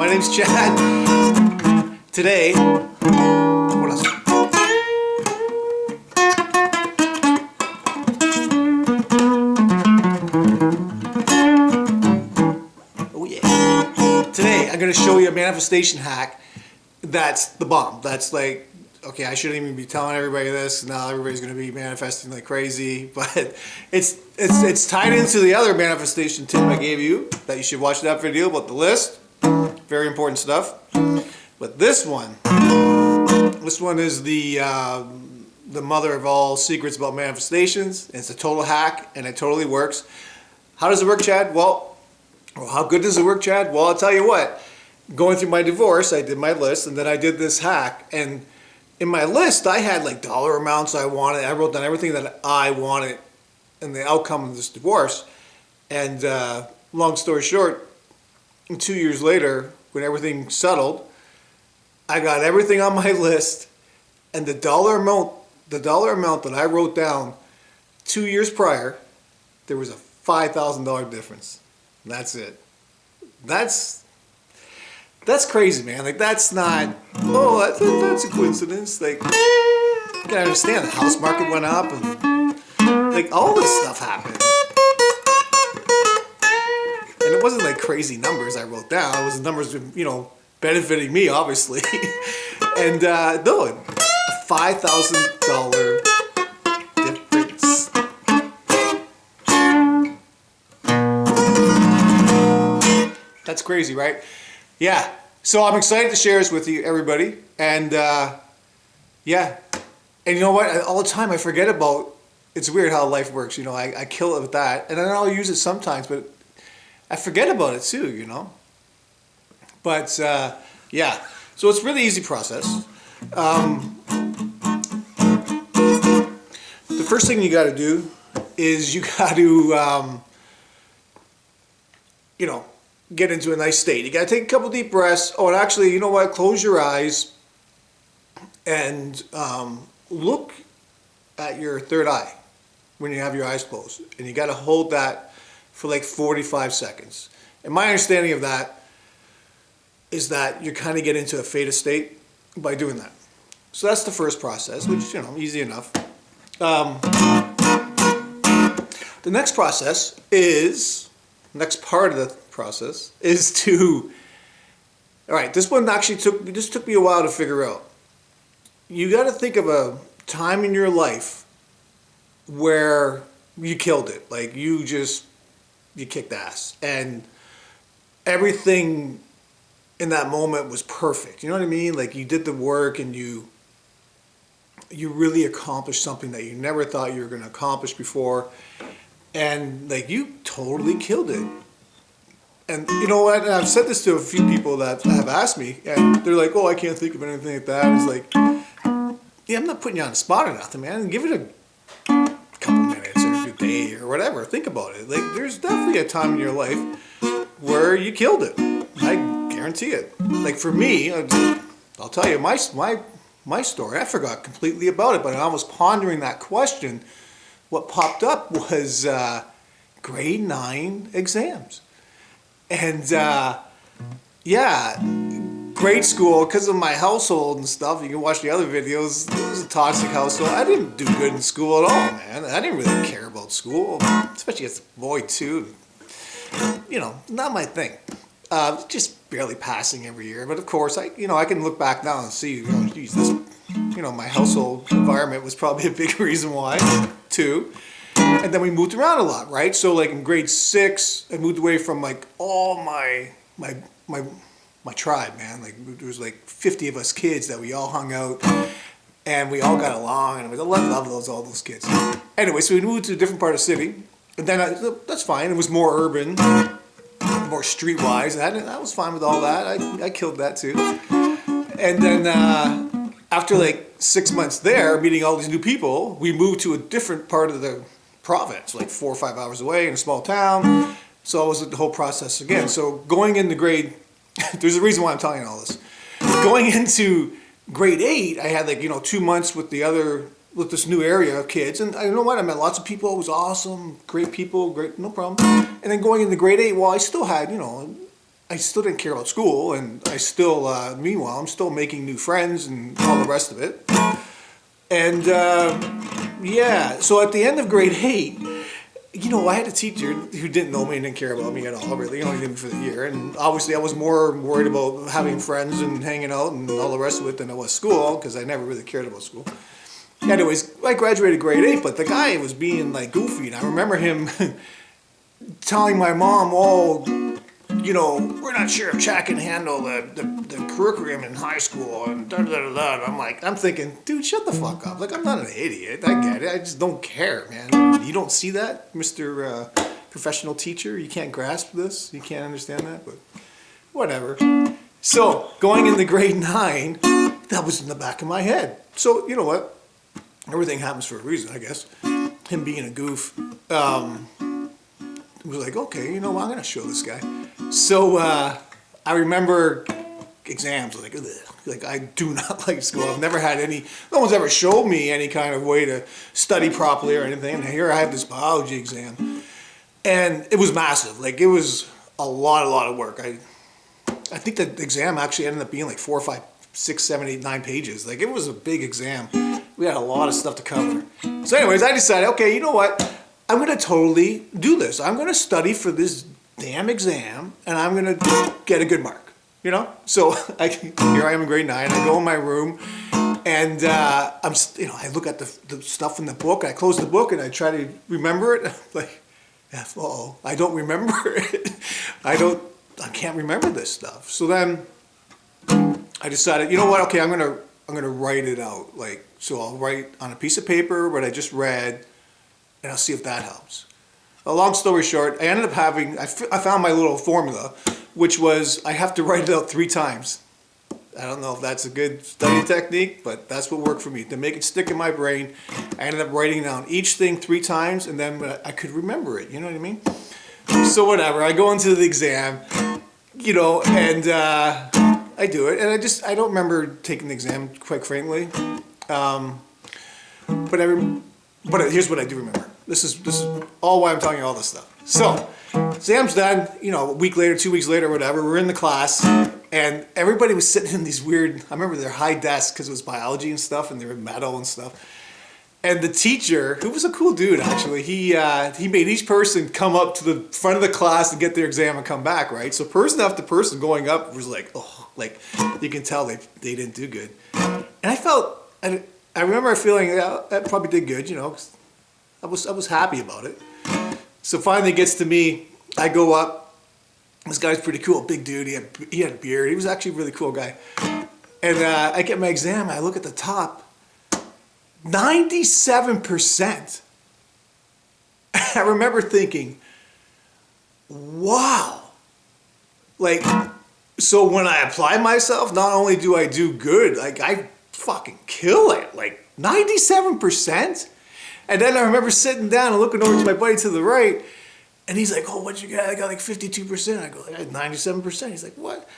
My name's Chad. Today, what else? Oh yeah. Today, I'm going to show you a manifestation hack that's the bomb. That's like, okay, I shouldn't even be telling everybody this. Now everybody's going to be manifesting like crazy. But it's tied into the other manifestation tip I gave you that you should watch that video about the list. Very important stuff. But this one is the mother of all secrets about manifestations. It's a total hack and it totally works. How does it work, Chad? Well, how good does it work, Chad? Well, I'll tell you what. Going through my divorce, I did my list and then I did this hack. And in my list, I had like dollar amounts I wanted. I wrote down everything that I wanted in the outcome of this divorce. And long story short, 2 years later, when everything settled, I got everything on my list, and the dollar amount that I wrote down 2 years prior, there was a $5,000 difference. And that's it. That's crazy, man. Like, that's not, oh, that's a coincidence. Like, you gotta understand, the house market went up and like all this stuff happened. And it wasn't like crazy numbers I wrote down. It was numbers, you know, benefiting me, obviously. And no, a $5,000 difference. That's crazy, right? Yeah. So I'm excited to share this with you, everybody. And yeah. And you know what? All the time I forget about, it's weird how life works. You know, I kill it with that. And then I'll use it sometimes, but I forget about it too, you know. But yeah, so it's a really easy process. The first thing you got to do is you got to, you know, get into a nice state. You got to take a couple deep breaths. Oh, and actually, you know what? Close your eyes and look at your third eye when you have your eyes closed. And you got to hold that for like 45 seconds. And my understanding of that is that you kind of get into a theta state by doing that. So that's the first process, which, you know, easy enough. The next process is, next part of the process is to, all right, this one actually took me a while to figure out. You got to think of a time in your life where you killed it. Like you kicked ass and everything in that moment was perfect. You know what I mean? Like you did the work and you really accomplished something that you never thought you were going to accomplish before. And like you totally killed it. And you know what? And I've said this to a few people that have asked me and they're like, oh, I can't think of anything like that. It's like, yeah, I'm not putting you on the spot or nothing, man. Give it a couple minutes or a day or whatever. Think about it. Like there's definitely a time in your life where you killed it. I guarantee it. Like for me, I'll tell you my story. I forgot completely about it, but I was pondering that question. What popped up was grade 9 exams. And yeah, grade school, because of my household and stuff, you can watch the other videos, it was a toxic household. I didn't do good in school at all, man. I didn't really care about school, especially as a boy too. You know, not my thing. Just barely passing every year. But of course, I can look back now and see, you know, geez, this, you know, my household environment was probably a big reason why too. And then we moved around a lot, right? So like in grade 6, I moved away from like all my tribe, man. Like there was like 50 of us kids that we all hung out and we all got along and we loved all those kids. Anyway, so we moved to a different part of the city. And then that's fine. It was more urban, more streetwise. I was fine with all that. I killed that too. And then after like 6 months there, meeting all these new people, we moved to a different part of the province, like 4 or 5 hours away in a small town. So it was the whole process again. So going into grade, there's a reason why I'm telling you all this. Going into grade 8, I had like, you know, 2 months with this new area of kids. And you know what? I met lots of people. It was awesome. Great people. Great, no problem. And then going into grade 8, well, I still had, you know, I still didn't care about school, and I still, meanwhile, I'm still making new friends and all the rest of it. And yeah, so at the end of grade 8, I had a teacher who didn't know me and didn't care about me at all, really. He only knew me for the year. And obviously I was more worried about having friends and hanging out and all the rest of it than I was school, because I never really cared about school. Anyways, I graduated grade 8, but the guy was being like goofy, and I remember him telling my mom, we're not sure if Chad can handle the curriculum in high school, and da-da-da-da. And I'm thinking, dude, shut the fuck up. Like, I'm not an idiot. I get it. I just don't care, man. You don't see that, Mr. Professional Teacher? You can't grasp this? You can't understand that? But whatever. So, going into grade 9, that was in the back of my head. So, you know what? Everything happens for a reason, I guess. Him being a goof. Was like, okay, I'm going to show this guy. So I remember exams, like I do not like school. I've never had no one's ever showed me any kind of way to study properly or anything. And here I have this biology exam. And it was massive. Like, it was a lot of work. I think the exam actually ended up being like 4, 5, 6, 7, 8, 9 pages. Like, it was a big exam. We had a lot of stuff to cover. So anyways, I decided, okay, you know what? I'm going to totally do this. I'm going to study for this damn exam, and I'm going to get a good mark, So here I am in grade 9. I go in my room, and I look at the stuff in the book. I close the book, and I try to remember it. Like, I don't remember it. I can't remember this stuff. So then I decided, you know what? Okay, I'm gonna write it out. So I'll write on a piece of paper what I just read, and I'll see if that helps. A long story short, I ended up I found my little formula, which was I have to write it out 3 times. I don't know if that's a good study technique, but that's what worked for me. To make it stick in my brain, I ended up writing down each thing 3 times, and then I could remember it, you know what I mean? So whatever, I go into the exam, and I do it, and I don't remember taking the exam, quite frankly. But here's what I do remember. This is all why I'm telling you all this stuff. So, exam's done, a week later, 2 weeks later, whatever, we're in the class, and everybody was sitting in these weird, I remember their high desks, because it was biology and stuff, and they were metal and stuff. And the teacher, who was a cool dude actually, he made each person come up to the front of the class and get their exam and come back, right? So person after person going up was like, you can tell they didn't do good. And I remember feeling, I probably did good, 'cause I was happy about it. So finally it gets to me, I go up, this guy's pretty cool, big dude, he had a beard, he was actually a really cool guy. And I get my exam, I look at the top, 97%. I remember thinking, wow. So when I apply myself, not only do I do good, I fucking kill it. 97%? And then I remember sitting down and looking over to my buddy to the right, and he's like, oh, what'd you get? I got 52%. I go, I had 97%. He's like, what?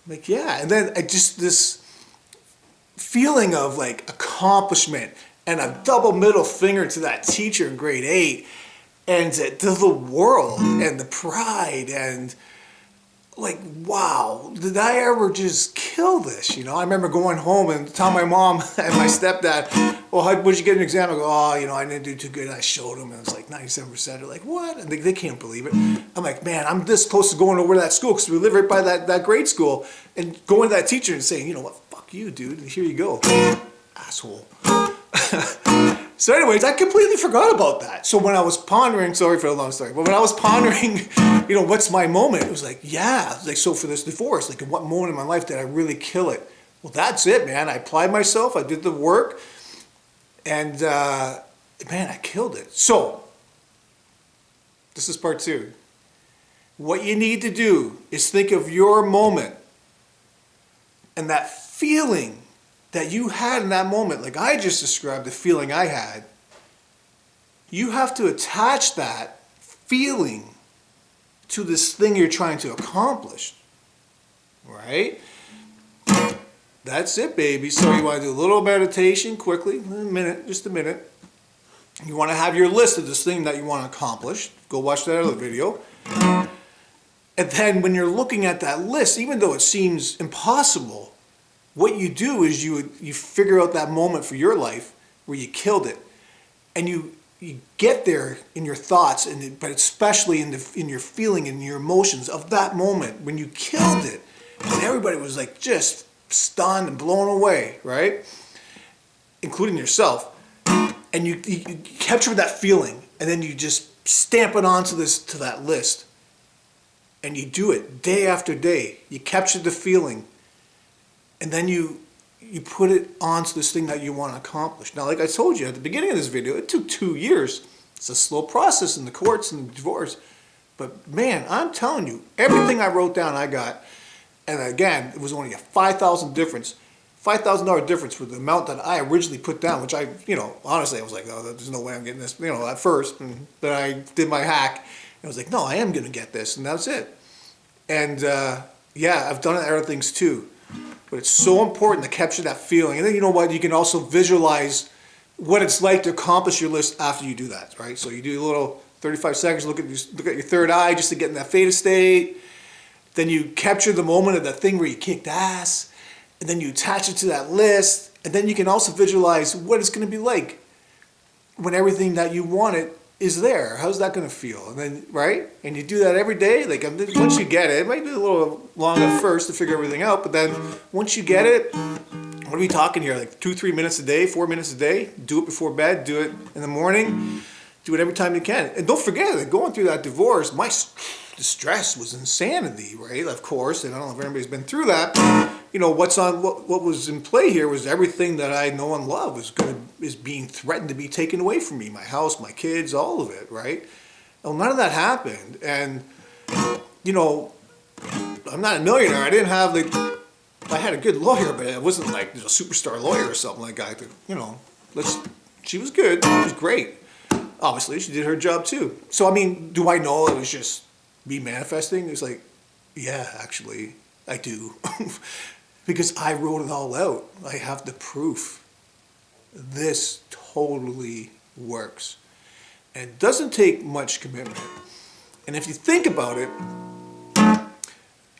I'm like, yeah. And then this feeling of accomplishment and a double middle finger to that teacher in grade 8 and to the world and the pride and wow, did I ever just kill this? I remember going home and telling my mom and my stepdad, well, what'd you get in an exam? I go, I didn't do too good. And I showed them, and it was 97%. They're like, what? And they can't believe it. I'm like, man, I'm this close to going over to that school because we live right by that grade school, and going to that teacher and saying, you know what, fuck you, dude, and here you go. Asshole. So anyways, I completely forgot about that. So when I was pondering, sorry for the long story, but when I was pondering, what's my moment? It was so for this divorce, in what moment in my life did I really kill it? Well, that's it, man. I applied myself, I did the work, and man, I killed it. So, this is part 2. What you need to do is think of your moment and that feeling that you had in that moment, like I just described the feeling I had. You have to attach that feeling to this thing you're trying to accomplish, right? That's it, baby. So you want to do a little meditation quickly, just a minute. You want to have your list of this thing that you want to accomplish. Go watch that other video. And then when you're looking at that list, even though it seems impossible, what you do is you figure out that moment for your life where you killed it, and you get there in your thoughts, but especially in your feeling and your emotions of that moment when you killed it, and everybody was like just stunned and blown away, right? Including yourself, and you capture that feeling, and then you just stamp it onto that list, and you do it day after day. You capture the feeling, and then you put it onto this thing that you want to accomplish. Now, like I told you at the beginning of this video, it took 2 years. It's a slow process in the courts and the divorce. But man, I'm telling you, everything I wrote down, I got. And again, it was only a $5,000 difference with the amount that I originally put down, which honestly, I was like, oh, there's no way I'm getting this, at first. And then I did my hack, and I was like, no, I am going to get this, and that's it. And yeah, I've done other things too. But it's so important to capture that feeling. And then you know what? You can also visualize what it's like to accomplish your list after you do that, right? So you do a little 35 seconds, look at your third eye just to get in that theta state. Then you capture the moment of that thing where you kicked ass. And then you attach it to that list. And then you can also visualize what it's going to be like when everything that you wanted is there. How's that going to feel? And then, right? And you do that every day. Like once you get it, it might be a little long at first to figure everything out, but then once you get it, what are we talking here? Like 2-3 minutes a day, 4 minutes a day? Do it before bed, do it in the morning, do it every time you can. And don't forget that going through that divorce, the stress was insanity, right? Of course, and I don't know if anybody's been through that. What was in play here was everything that I know and love is being threatened to be taken away from me. My house, my kids, all of it, right? Well, none of that happened. And, I'm not a millionaire. I didn't have I had a good lawyer, but it wasn't like a superstar lawyer or something like that. She was good. She was great. Obviously, she did her job too. So, I mean, do I know it was just me manifesting? It's like, yeah, actually, I do. Because I wrote it all out. I have the proof. This totally works. And it doesn't take much commitment. And if you think about it,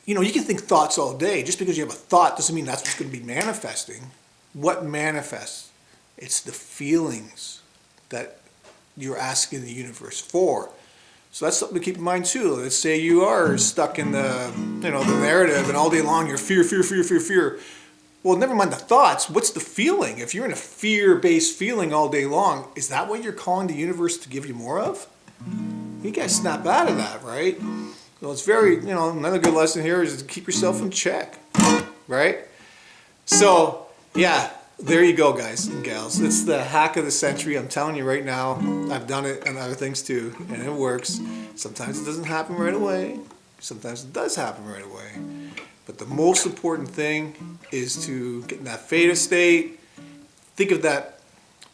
you can think thoughts all day. Just because you have a thought doesn't mean that's what's going to be manifesting. What manifests? It's the feelings that you're asking the universe for. So that's something to keep in mind too. Let's say you are stuck in the narrative, and all day long you're fear. Well, never mind the thoughts. What's the feeling? If you're in a fear-based feeling all day long, is that what you're calling the universe to give you more of? You gotta snap out of that, right? So it's very, another good lesson here is to keep yourself in check, right? So, yeah, there you go, guys and gals. It's the hack of the century. I'm telling you right now. I've done it and other things too, and it works. Sometimes it doesn't happen right away. Sometimes it does happen right away. But the most important thing is to get in that theta state. Think of that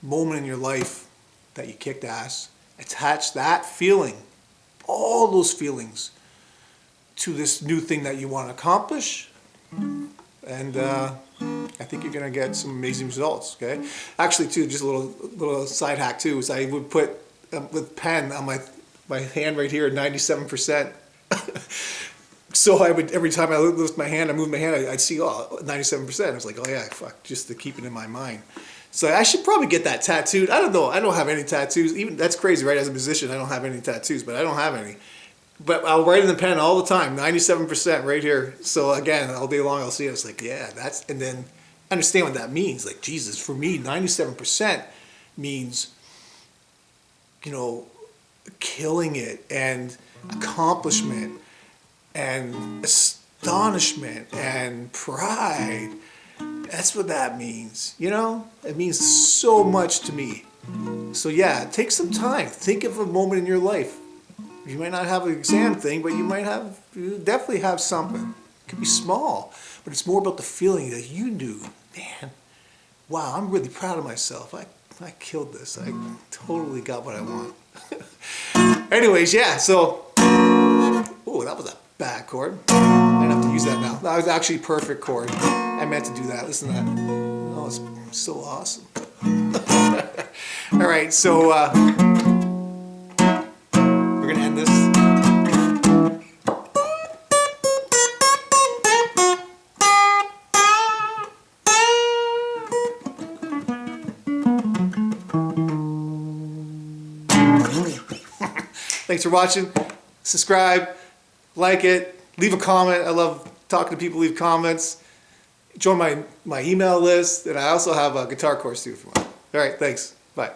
moment in your life that you kicked ass. Attach that feeling, all those feelings, to this new thing that you want to accomplish. And I think you're going to get some amazing results, okay? Actually, too, just a little side hack, too, is I would put, with pen on my hand right here, 97%. So I would, every time I lift my hand, I move my hand, I'd see, 97%. I was like, oh yeah, fuck, just to keep it in my mind. So I should probably get that tattooed. I don't know. I don't have any tattoos. Even that's crazy, right? As a musician, I don't have any tattoos, but I don't have any. But I'll write in the pen all the time, 97% right here. So again, all day long I'll see it. It's like, yeah, that's, and then understand what that means. Like, Jesus, for me, 97% means, killing it and accomplishment and astonishment and pride. That's what that means, It means so much to me. So yeah, take some time. Think of a moment in your life. You might not have an exam thing, but you definitely have something. It could be small, but it's more about the feeling that you knew, man, wow, I'm really proud of myself. I killed this. I totally got what I want. Anyways, yeah, so, oh, that was a bad chord. I don't have to use that now. That was actually a perfect chord. I meant to do that. Listen to that. Oh, it's so awesome. All right, so we're going to end this. Thanks for watching. Subscribe, like it, leave a comment. I love talking to people, leave comments. Join my email list, and I also have a guitar course too if you want. All right, thanks. Bye.